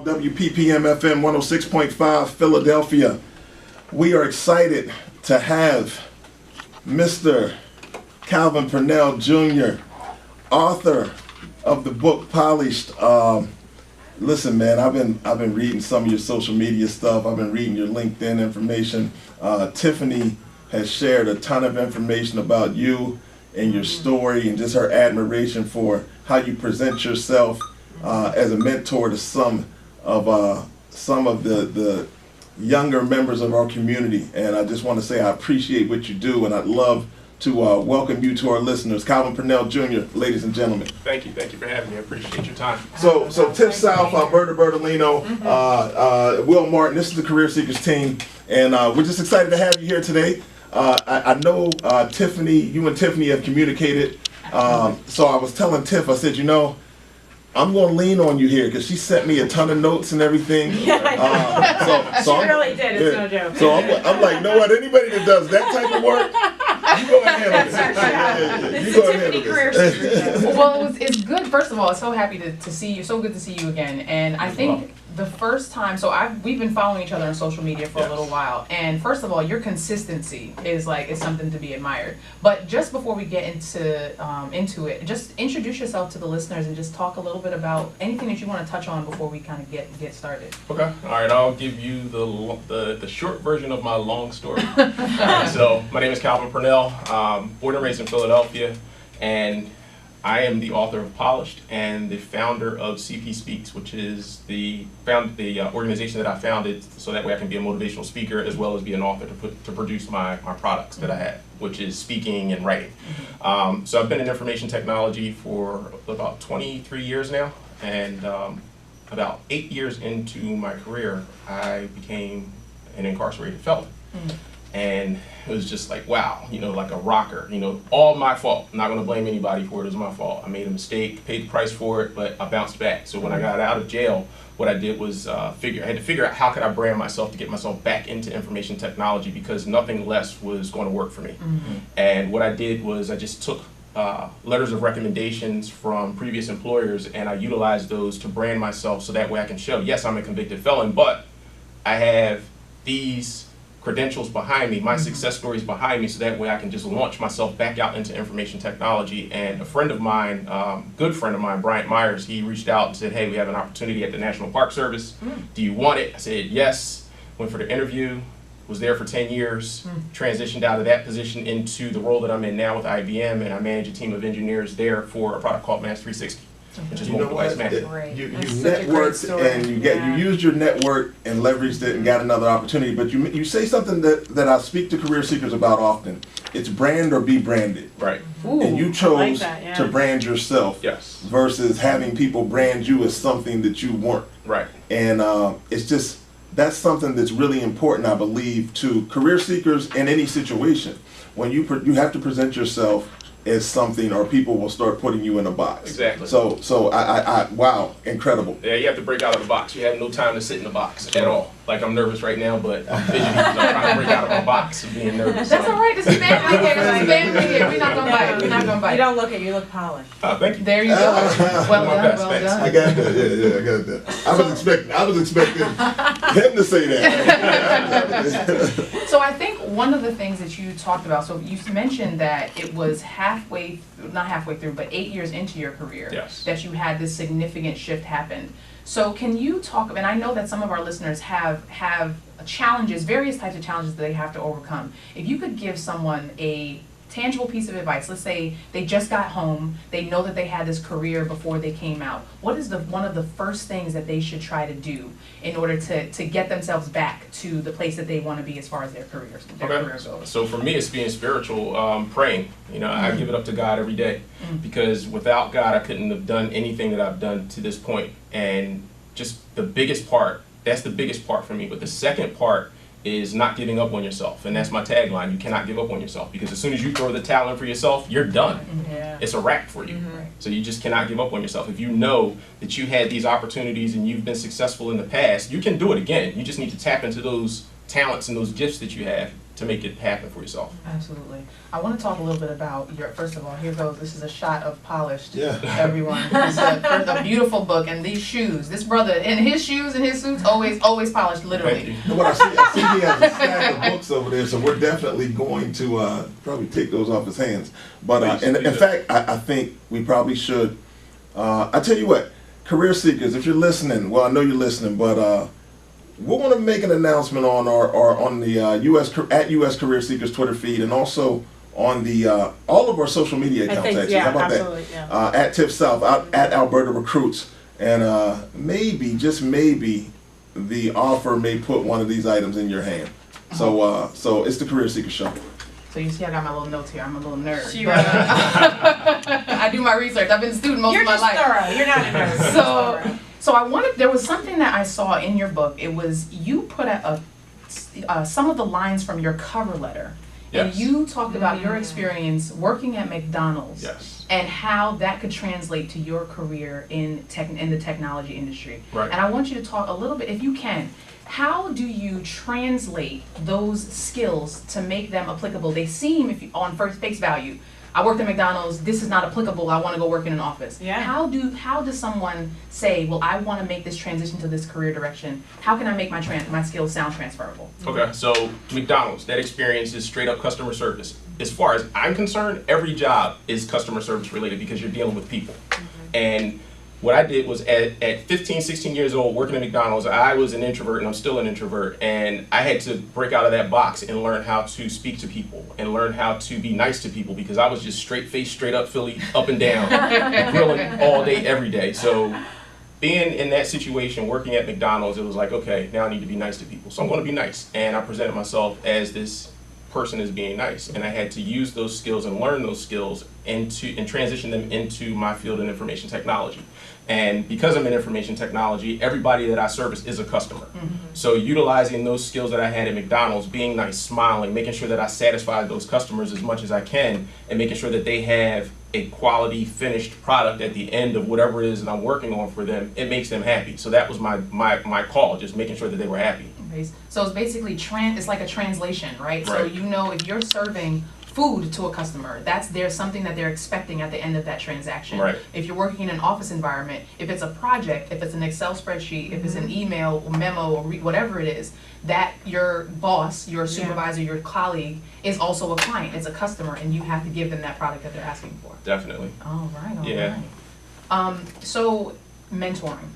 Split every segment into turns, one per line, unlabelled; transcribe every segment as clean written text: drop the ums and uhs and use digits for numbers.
WPPM FM 106.5 Philadelphia. We are excited to have Mr. Calvin Purnell Jr., author of the book Polished. Listen, man, I've been reading some of your social media stuff. I've been reading your LinkedIn information. Tiffany has shared a ton of information about you and your story and just her admiration for how you present yourself as a mentor to some of the younger members of our community. And I just want to say I appreciate what you do, and I'd love to welcome you to our listeners. Calvin Purnell Jr., ladies and gentlemen.
Thank you for having me. I appreciate your time.
So Tiff South, Alberta Bertolino, Will Martin, this is the Career Seekers team, and we're just excited to have you here today. I know Tiffany, you and Tiffany have communicated, so I was telling Tiff, I said, I'm going to lean on you here because she sent me a ton of notes and everything.
Yeah, she really did. It's no joke.
So I'm like, know what? Anybody that does that type of work, you go ahead and handle this. You go ahead and handle this.
Well, it's good. First of all, I'm so happy to see you. So good to see you again. And I think the first time, we've been following each other on social media for a little while. And first of all, your consistency is something to be admired. But just before we get into it, just introduce yourself to the listeners and just talk a little bit about anything that you want to touch on before we kind of get started.
Okay. All right. I'll give you the short version of my long story. So my name is Calvin Purnell. Born and raised in Philadelphia, and I am the author of Polished and the founder of CP Speaks, which is the organization that I founded so that way I can be a motivational speaker as well as be an author to produce my products that I have, which is speaking and writing. So I've been in information technology for about 23 years now, and about 8 years into my career, I became an incarcerated felon. And it was just like, wow, like a rocker, all my fault. I'm not going to blame anybody for it. It was my fault. I made a mistake, paid the price for it, but I bounced back. So when I got out of jail, what I did was I had to figure out how could I brand myself to get myself back into information technology, because nothing less was going to work for me. And what I did was I just took letters of recommendations from previous employers, and I utilized those to brand myself so that way I can show, yes, I'm a convicted felon, but I have these credentials behind me, my success stories behind me, so that way I can just launch myself back out into information technology. And a friend of mine, good friend of mine, Bryant Myers, he reached out and said, hey, we have an opportunity at the National Park Service. Do you want it? I said, yes. Went for the interview, was there for 10 years, transitioned out of that position into the role that I'm in now with IBM, and I manage a team of engineers there for a product called Mass 360. Which is mobile device management.
You networked and you used your network and leveraged it and got another opportunity. But you say something that I speak to career seekers about often. It's brand or be branded.
Right.
Ooh,
and you chose to brand yourself versus having people brand you as something that you weren't.
Right.
And that's something that's really important, I believe, to career seekers in any situation. When you have to present yourself as something, or people will start putting you in a box.
Exactly.
So I wow, incredible.
Yeah, you have to break out of the box. You have no time to sit in the box at all. Like, I'm nervous right now, but I'm fidgety because I'm trying to break out of my box of being nervous.
That's all right. This is family here. This is family here. We're not gonna bite. We're not gonna bite.
You don't look it. You look polished.
Thank you.
There you go. Well done. Well done.
I got that. Yeah, I got that. I was expecting him to say that.
So I think one of the things that you talked about, so you mentioned that it was not halfway through, but 8 years into your career that you had this significant shift happen. So can you talk, and I know that some of our listeners have challenges, various types of challenges that they have to overcome. If you could give someone a tangible piece of advice, let's say they just got home, they know that they had this career before they came out, what is one of the first things that they should try to do in order to get themselves back to the place that they want to be as far as their careers go?
So for me, it's being spiritual, praying. I give it up to God every day, because without God, I couldn't have done anything that I've done to this point. And just that's the biggest part for me. But the second part is not giving up on yourself, and that's my tagline. You cannot give up on yourself, because as soon as you throw the towel in for yourself, you're done. It's a wrap for you. So you just cannot give up on yourself. If you know that you had these opportunities and you've been successful in the past, you can do it again. You just need to tap into those talents and those gifts that you have to make it happen for yourself.
Absolutely. I want to talk a little bit about your, first of all, here goes, this is a shot of Polished,
Yeah.
everyone. It's a beautiful book, and these shoes, this brother, in his shoes and his suits, always polished, literally.
You know what I see he has a stack of books over there, so we're definitely going to probably take those off his hands. But in fact, I think we probably should. I tell you what, career seekers, if you're listening, well, I know you're listening, but we're going to make an announcement on on the US Career Seekers Twitter feed, and also on the all of our social media accounts. Actually,
yeah,
how about
absolutely,
that?
yeah.
At Tiff South, at Alberta Recruits, and maybe, just maybe, the author may put one of these items in your hand. So it's the Career Seeker Show.
So you see I got my little notes here, I'm a little nerd.
She
but, I do my research, I've been a student most of my life.
You're just thorough, you're not a nerd.
So I wanted, there was something that I saw in your book. It was, you put some of the lines from your cover letter.
Yes.
And you talked about your experience working at McDonald's.
Yes.
And how that could translate to your career in the technology industry.
Right.
And I want you to talk a little bit, if you can, how do you translate those skills to make them applicable? They seem, if you, on face value, I worked at McDonald's, this is not applicable, I want to go work in an office.
Yeah.
How does someone say, well, I want to make this transition to this career direction? How can I make my skills sound transferable?
Okay, so McDonald's, that experience is straight up customer service. As far as I'm concerned, every job is customer service related because you're dealing with people. And what I did was at 15, 16 years old, working at McDonald's, I was an introvert, and I'm still an introvert, and I had to break out of that box and learn how to speak to people and learn how to be nice to people, because I was just straight face, straight up Philly, up and down, grilling all day, every day. So being in that situation, working at McDonald's, it was like, okay, now I need to be nice to people. So I'm going to be nice. And I presented myself as this person is being nice, and I had to use those skills and learn those skills and transition them into my field in information technology. And because I'm in information technology, everybody that I service is a customer. So utilizing those skills that I had at McDonald's, being nice, smiling, making sure that I satisfy those customers as much as I can, and making sure that they have a quality finished product at the end of whatever it is that I'm working on for them, it makes them happy. So that was my call, just making sure that they were happy.
So it's basically it's like a translation, right? So
Right.
you know, if you're serving food to a customer, there's something that they're expecting at the end of that transaction.
Right.
If you're working in an office environment, if it's a project, if it's an Excel spreadsheet, if it's an email or memo or whatever it is, that your boss, your supervisor, your colleague is also a client, it's a customer, and you have to give them that product that they're asking for.
Definitely.
All right, all
Yeah.
right. So mentoring.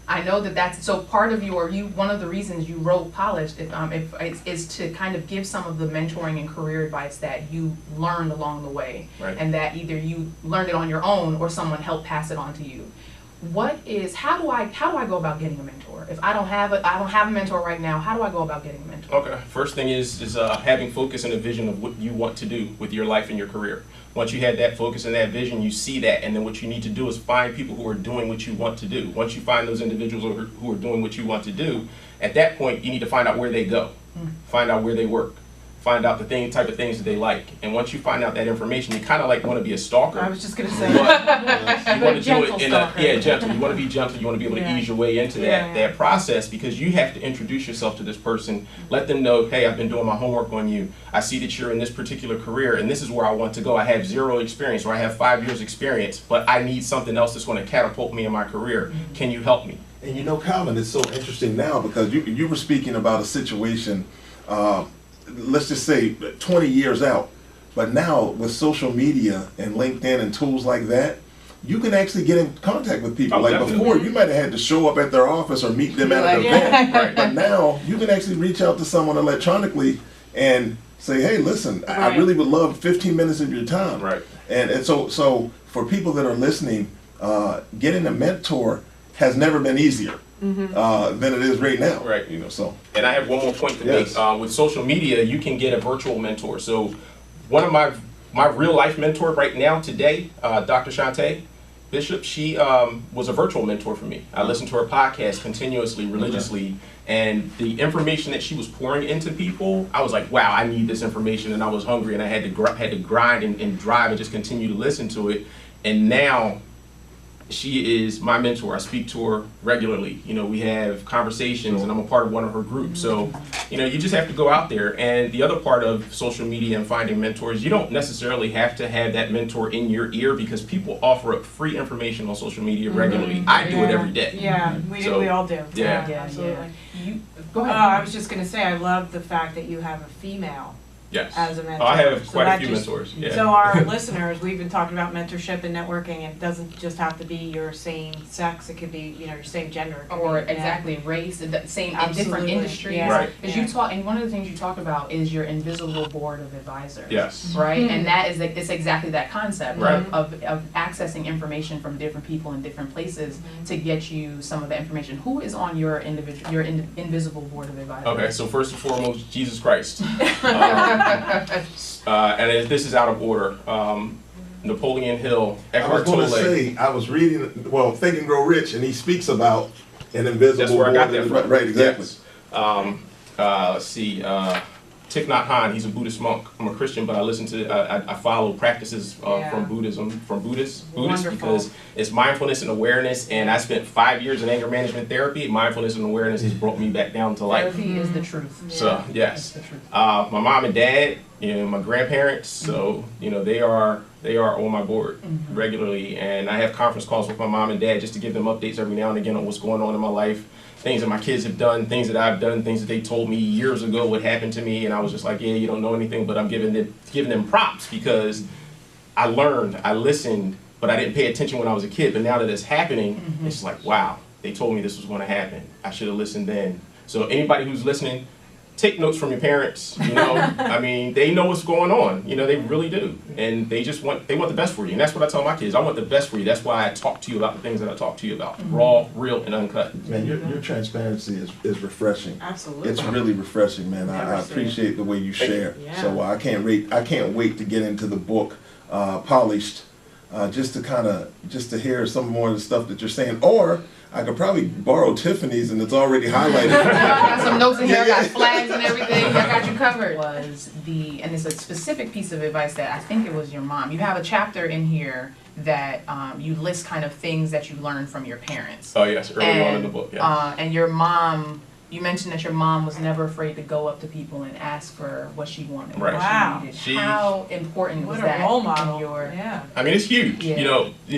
I know that's so part of one of the reasons you wrote Polished is to kind of give some of the mentoring and career advice that you learned along the way,
Right.
and that either you learned it on your own or someone helped pass it on to you. How do I go about getting a mentor? If I don't have a mentor right now, how do I go about getting a mentor?
Okay, first thing is having focus and a vision of what you want to do with your life and your career. Once you have that focus and that vision, you see that, and then what you need to do is find people who are doing what you want to do. Once you find those individuals who are doing what you want to do, at that point, you need to find out where they go, find out where they work, find out the type of things that they like. And once you find out that information, you kind of like want to be a stalker.
I was just gonna say.
But you want to do
Gentle
it in
stalker.
gentle. You want to be gentle. You want to be able to ease your way into that process, because you have to introduce yourself to this person. Let them know, hey, I've been doing my homework on you. I see that you're in this particular career, and this is where I want to go. I have 0 experience, or I have 5 years experience, but I need something else that's going to catapult me in my career. Can you help me?
And you know, Calvin, it's so interesting now because you were speaking about a situation, let's just say 20 years out, but now with social media and LinkedIn and tools like that, you can actually get in contact with people. Like
definitely.
before, you might have had to show up at their office or meet them at an event,
Right.
but now you can actually reach out to someone electronically and say, hey, listen, I really would love 15 minutes of your time.
Right.
And so for people that are listening, getting a mentor has never been easier than it is right now.
Right.
You know, so.
And I have one more point to
Yes.
make. With social media, you can get a virtual mentor. So one of my real life mentor right now today, Dr. Shantae Bishop, she was a virtual mentor for me. I listened to her podcast continuously, religiously, and the information that she was pouring into people, I was like, wow, I need this information, and I was hungry, and I had to grind and drive and just continue to listen to it. And now she is my mentor. I speak to her regularly. You know, we have conversations, and I'm a part of one of her groups. So you know, you just have to go out there. And the other part of social media and finding mentors, you don't necessarily have to have that mentor in your ear, because people offer up free information on social media regularly. I do it every day.
Yeah, we all do.
Yeah.
Absolutely.
Go ahead.
I was just gonna say, I love the fact that you have a female
Yes.
as a mentor.
Oh, I have
So
quite a
that
few
just-
mentors. Yeah.
So our listeners, we've been talking about mentorship and networking. It doesn't just have to be your same sex. It could be, you know, your same gender. It could
Or
be,
exactly race, the same in different
Absolutely.
industries.
Yeah.
Right.
Because you talk, and one of the things you talk about is your invisible board of advisors.
Yes.
Right, and that is it's exactly that concept
Right.
of accessing information from different people in different places to get you some of the information. Who is on your invisible board of advisors?
Okay, so first and foremost, Jesus Christ. And this is out of order. Napoleon Hill,
I was
Eckhart
going to
Tolle.
say, I was reading, well, Think and Grow Rich, and he speaks about an invisible
That's where I got
board
that
of-
from.
Right, exactly.
Yes. Let's see. Thich Nhat Hanh, he's a Buddhist monk. I'm a Christian, but I listen to, I follow practices
Yeah.
from Buddhism, from Buddhists
Wonderful.
because it's mindfulness and awareness. And I spent 5 years in anger management therapy. Mindfulness and awareness has brought me back down to life.
Therapy is the truth.
So yes,
That's the truth.
my mom and dad, you know, my grandparents. So you know, they are on my board regularly, and I have conference calls with my mom and dad just to give them updates every now and again on what's going on in my life. Things that my kids have done, things that I've done, things that they told me years ago what happened to me, and I was just like, yeah, you don't know anything, but I'm giving them props because I learned, I listened, but I didn't pay attention when I was a kid. But now that it's happening, it's like, wow, they told me this was going to happen. I should have listened then. So anybody who's listening, take notes from your parents. You know, I mean, they know what's going on. You know, they really do, and they want the best for you. And that's what I tell my kids. I want the best for you. That's why I talk to you about the things that I talk to you about, raw, real, and uncut.
Man, your transparency is refreshing.
Absolutely.
It's really refreshing, man. I
Never seen
appreciate the way you share.
Yeah.
So I can't wait to get into the book, Polished, just to hear some more of the stuff that you're saying. Or I could probably borrow Tiffany's, and it's already highlighted.
I got some notes in here, I got
Yeah.
flags and everything, I got you covered. And it's a specific piece of advice that I think it was your mom. You have a chapter in here that you list kind of things that you learned from your parents.
Oh yes, early on in the book. Yeah.
And your mom, you mentioned that your mom was never afraid to go up to people and ask for what she wanted,
Right.
what
Wow.
she needed.
She-
How important was
What a
that
role
in
model.
your...
Yeah.
I mean, it's huge.
Yeah.
You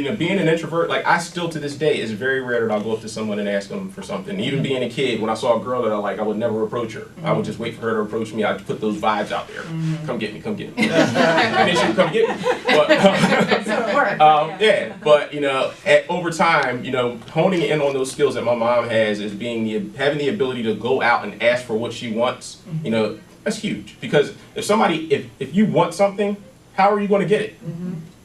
know, being an introvert, like I still to this day, it's very rare that I'll go up to someone and ask them for something. Even being a kid, when I saw a girl that I like, I would never approach her. I would just wait for her to approach me. I'd put those vibes out there. Come get me, come get me. And then she would come get me. But,
So it worked.
yeah, but you know, over time, you know, honing in on those skills that my mom has is having the ability to go out and ask for what she wants. You know, that's huge, because if you want something, how are you going to get it?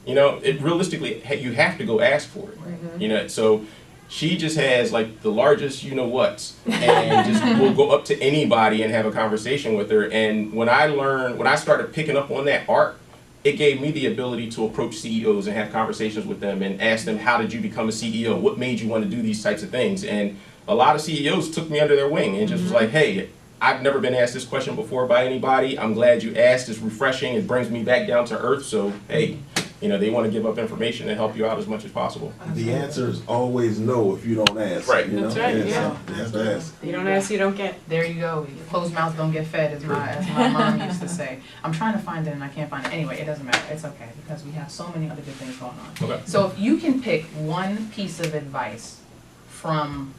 You know, realistically, you have to go ask for it. You know, so she just has like the largest you know what's, and just will go up to anybody and have a conversation with her. And when I started picking up on that art, it gave me the ability to approach CEOs and have conversations with them and ask them, how did you become a CEO? What made you want to do these types of things? And a lot of CEOs took me under their wing and just was like, hey, I've never been asked this question before by anybody. I'm glad you asked. It's refreshing. It brings me back down to earth. So, hey, you know, they want to give up information and help you out as much as possible.
The answer is always no if you don't ask.
Right.
You know?
That's right,
So you have to ask.
You don't ask, you don't get.
There you go. Closed mouths don't get fed, as my mom used to say. I'm trying to find it and I can't find it. Anyway, it doesn't matter. It's okay, because we have so many other good things going on.
Okay.
So if you can pick one piece of advice from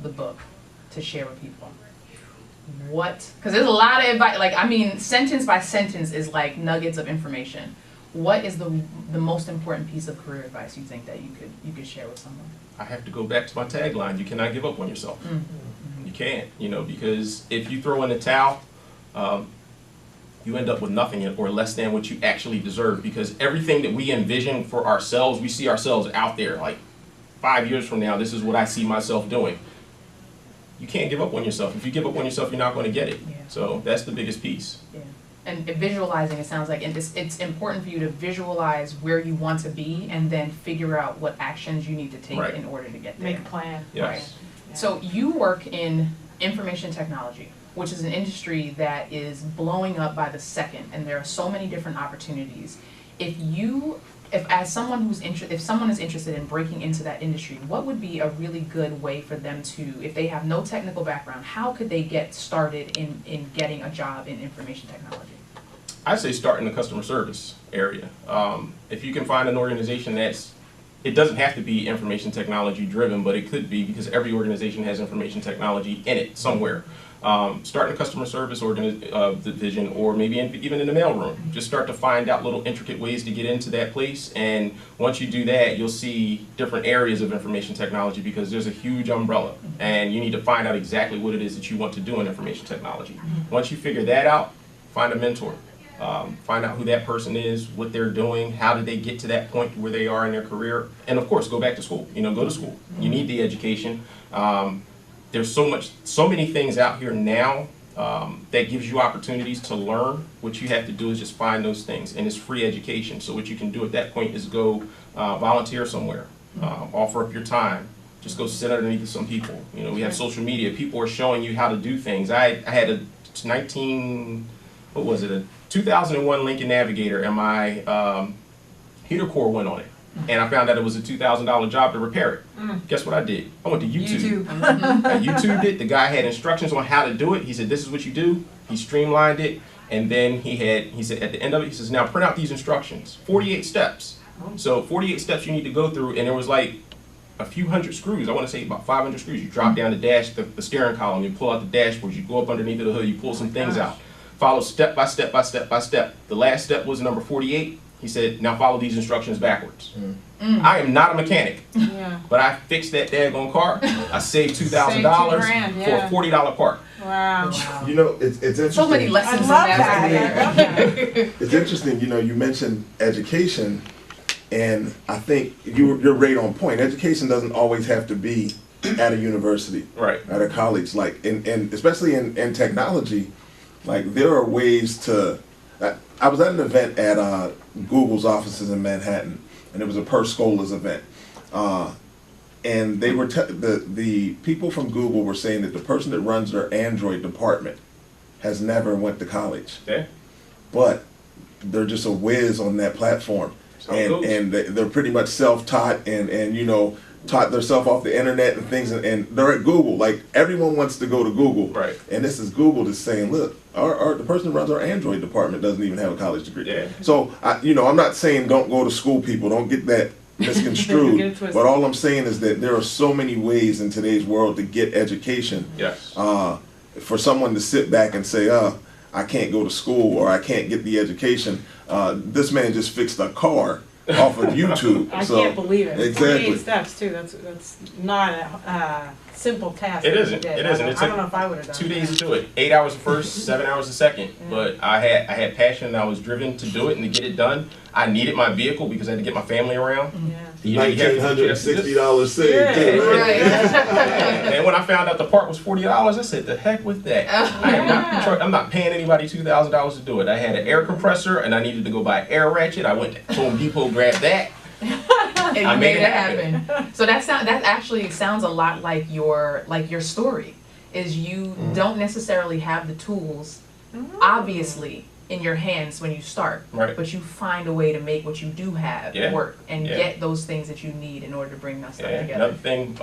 the book to share with people, what? Because there's a lot of advice. Like, I mean, sentence by sentence is like nuggets of information. What is the most important piece of career advice you think that you could share with someone?
I have to go back to my tagline. You cannot give up on yourself. You can't, you know, because if you throw in the towel, you end up with nothing or less than what you actually deserve, because everything that we envision for ourselves, we see ourselves out there like 5 years from now, this is what I see myself doing. You can't give up on yourself. If you give up on yourself, you're not going to get it.
Yeah.
So that's the biggest piece.
Yeah. And visualizing, it sounds like it's important for you to visualize where you want to be and then figure out what actions you need to take
Right.
in order to get there.
Make a plan.
Yes.
So you work in information technology, which is an industry that is blowing up by the second, and there are so many different opportunities. If you if someone is interested in breaking into that industry, what would be a really good way for them to, if they have no technical background, how could they get started in getting a job in information technology?
I'd say start in the customer service area. If you can find an organization it doesn't have to be information technology driven, but it could be, because every organization has information technology in it somewhere. Start in a customer service division, or maybe even in the mailroom. Just start to find out little intricate ways to get into that place, and once you do that, you'll see different areas of information technology, because there's a huge umbrella, and you need to find out exactly what it is that you want to do in information technology. Once you figure that out, find a mentor. Find out who that person is, what they're doing, how did they get to that point where they are in their career, and of course, go back to school. Go to school. You need the education. There's so many things out here now that gives you opportunities to learn. What you have to do is just find those things, and it's free education. So what you can do at that point is go volunteer somewhere, offer up your time, just go sit underneath some people. We have social media. People are showing you how to do things. I had a 2001 Lincoln Navigator, and my heater core went on it. And I found out it was a $2,000 job to repair it. Guess what I did? I went to YouTube. I YouTubed it. The guy had instructions on how to do it. He said, this is what you do. He streamlined it. And then he said at the end of it, he says, now print out these instructions. 48 steps. So 48 steps you need to go through. And there was like a few hundred screws. I want to say about 500 screws. You drop down the steering column. You pull out the dashboard. You go up underneath of the hood. You pull some things out. Follow step by step by step by step. The last step was number 48. He said, now follow these instructions backwards. I am not a mechanic, but I fixed that daggone car. I saved $2,000 for a $40 part.
Wow.
It's interesting.
So many lessons in that.
It's interesting, you mentioned education, and I think you're right on point. Education doesn't always have to be at a university,
right?
At a college, and especially in technology, there are ways to. I was at an event at Google's offices in Manhattan, and it was a per scholas event, and they were the people from Google were saying that the person that runs their Android department has never went to college, but they're just a whiz on that platform, and they're pretty much self-taught and taught themselves off the internet and things, and they're at Google. Everyone wants to go to Google,
right?
And this is Google that's saying, look, the person who runs our Android department doesn't even have a college degree.
Yeah.
So I'm not saying don't go to school, people. Don't get that misconstrued. But all I'm saying is that there are so many ways in today's world to get education.
Yes.
For someone to sit back and say, I can't go to school or I can't get the education. This man just fixed a car off of YouTube.
I can't believe it.
Exactly.
48 steps too. That's not a simple task.
It isn't. It isn't.
I don't know if I would have done
2 days to do it. 8 hours first, 7 hours a second. But I had passion, and I was driven to do it and to get it done. I needed my vehicle because I had to get my family around.
$1,960 saved too, right?
And when I found out the part was $40, I said, "The heck with that! I'm not paying anybody $2,000 to do it." I had an air compressor, and I needed to go buy an air ratchet. I went to Home Depot, grabbed that.
And you made it happen. So that actually sounds a lot like your story. Is you don't necessarily have the tools, obviously, in your hands when you start, but you find a way to make what you do have work and get those things that you need in order to bring that stuff together.
Another thing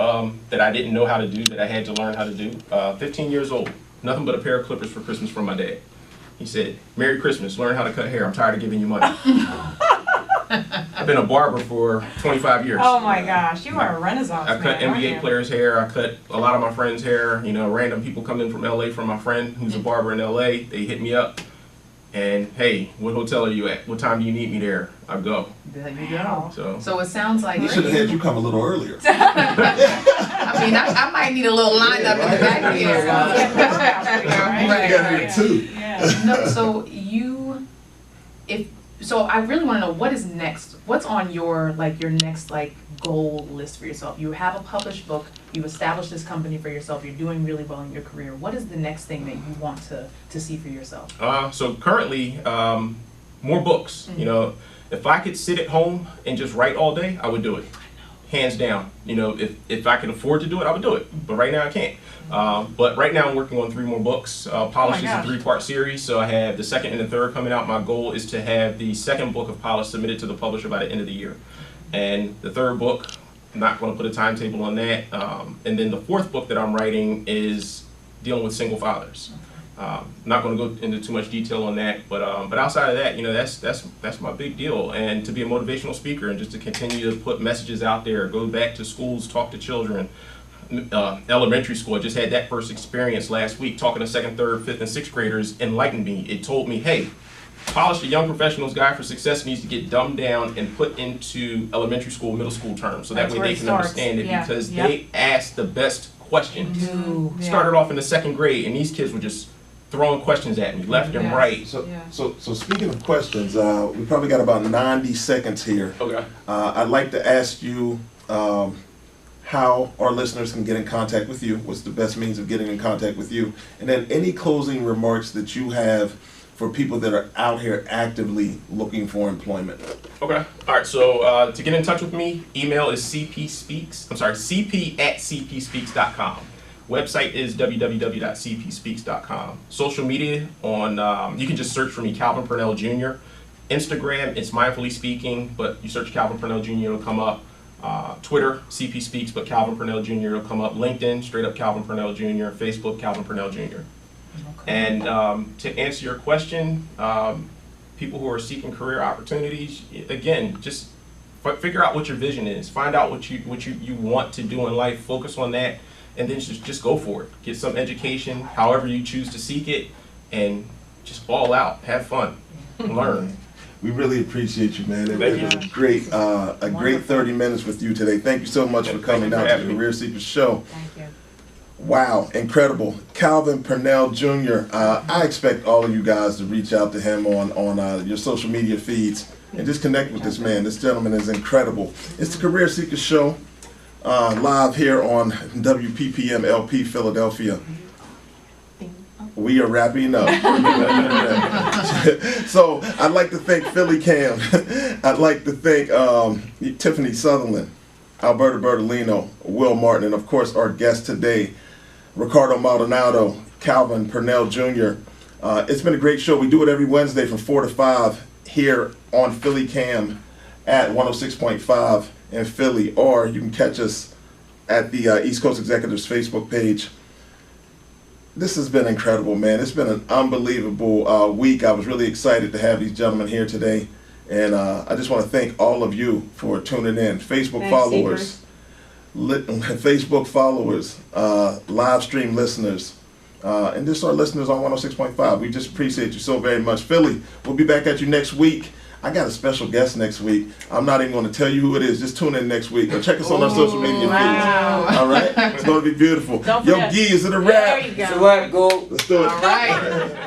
that I didn't know how to do, that I had to learn how to do, 15 years old, nothing but a pair of clippers for Christmas from my dad. He said, "Merry Christmas, learn how to cut hair. I'm tired of giving you money." I've been a barber for 25 years.
Oh my gosh, you are a renaissance man.
I cut NBA players' hair. I cut a lot of my friends' hair. Random people come in from LA from my friend who's a barber in LA. They hit me up. And hey, what hotel are you at? What time do you need me there? I go.
There you go.
So
it sounds like
we should have had you come a little earlier.
I mean, I might need a little lineup in the back here.
Right. Too.
No, so I really want to know what is next. What's on your next goal list for yourself? You have a published book. You've established this company for yourself. You're doing really well in your career. What is the next thing that you want to see for yourself?
So currently, more books. If I could sit at home and just write all day, I would do it. hands down. You know, if I could afford to do it, I would do it. But right now I can't. But right now I'm working on 3 more books. Polish is a 3-part series, so I have the 2nd and the 3rd coming out. My goal is to have the 2nd book of Polish submitted to the publisher by the end of the year. And the 3rd book, I'm not going to put a timetable on that. And then the 4th book that I'm writing is dealing with single fathers. Not going to go into too much detail on that, but outside of that, you know, that's my big deal. And to be a motivational speaker and just to continue to put messages out there, go back to schools, talk to children. Elementary school, I just had that first experience last week, talking to 2nd, 3rd, 5th, and 6th graders enlightened me. It told me, hey, Polish, the Young Professionals Guide for Success, needs to get dumbed down and put into elementary school, middle school terms, so that way they can understand it, because they ask the best questions. Started off in the 2nd grade, and these kids were just throwing questions at me left and right.
So speaking of questions, we probably got about 90 seconds here.
Okay.
I'd like to ask you how our listeners can get in contact with you. What's the best means of getting in contact with you? And then any closing remarks that you have for people that are out here actively looking for employment.
Okay. All right. So to get in touch with me, email is cp@cpspeaks.com. Website is www.cpspeaks.com. Social media on, you can just search for me, Calvin Purnell Jr. Instagram, it's Mindfully Speaking, but you search Calvin Purnell Jr., it'll come up. Twitter, CP Speaks, but Calvin Purnell Jr. will come up. LinkedIn, straight up Calvin Purnell Jr. Facebook, Calvin Purnell Jr. And to answer your question, people who are seeking career opportunities, again, just figure out what your vision is. Find out what you want to do in life. Focus on that, and then just go for it. Get some education, however you choose to seek it, and just ball out. Have fun. Learn.
We really appreciate you, man. It was a great 30 minutes with you today. Thank you so much for coming out to the Career Seekers Show.
Thank you.
Wow, incredible. Calvin Purnell Jr. I expect all of you guys to reach out to him on your social media feeds and just connect with this man. This gentleman is incredible. It's the Career Seekers Show, live here on WPPM LP Philadelphia. We are wrapping up. So I'd like to thank Philly Cam. I'd like to thank Tiffany Sutherland, Alberta Bertolino, Will Martin, and of course our guest today, Ricardo Maldonado, Calvin Purnell Jr. It's been a great show. We do it every Wednesday from 4 to 5 here on Philly Cam at 106.5 in Philly, or you can catch us at the East Coast Executives Facebook page. This has been incredible, man. It's been an unbelievable week. I was really excited to have these gentlemen here today. And I just want to thank all of you for tuning in. Facebook followers, live stream listeners, and just our listeners on 106.5. We just appreciate you so very much. Philly, we'll be back at you next week. I got a special guest next week. I'm not even going to tell you who it is. Just tune in next week or check us on our social media feeds. All right? It's going to be beautiful. Yo, Gee, is it a wrap?
There you go.
It's a wrap, go.
Let's do it.
All right.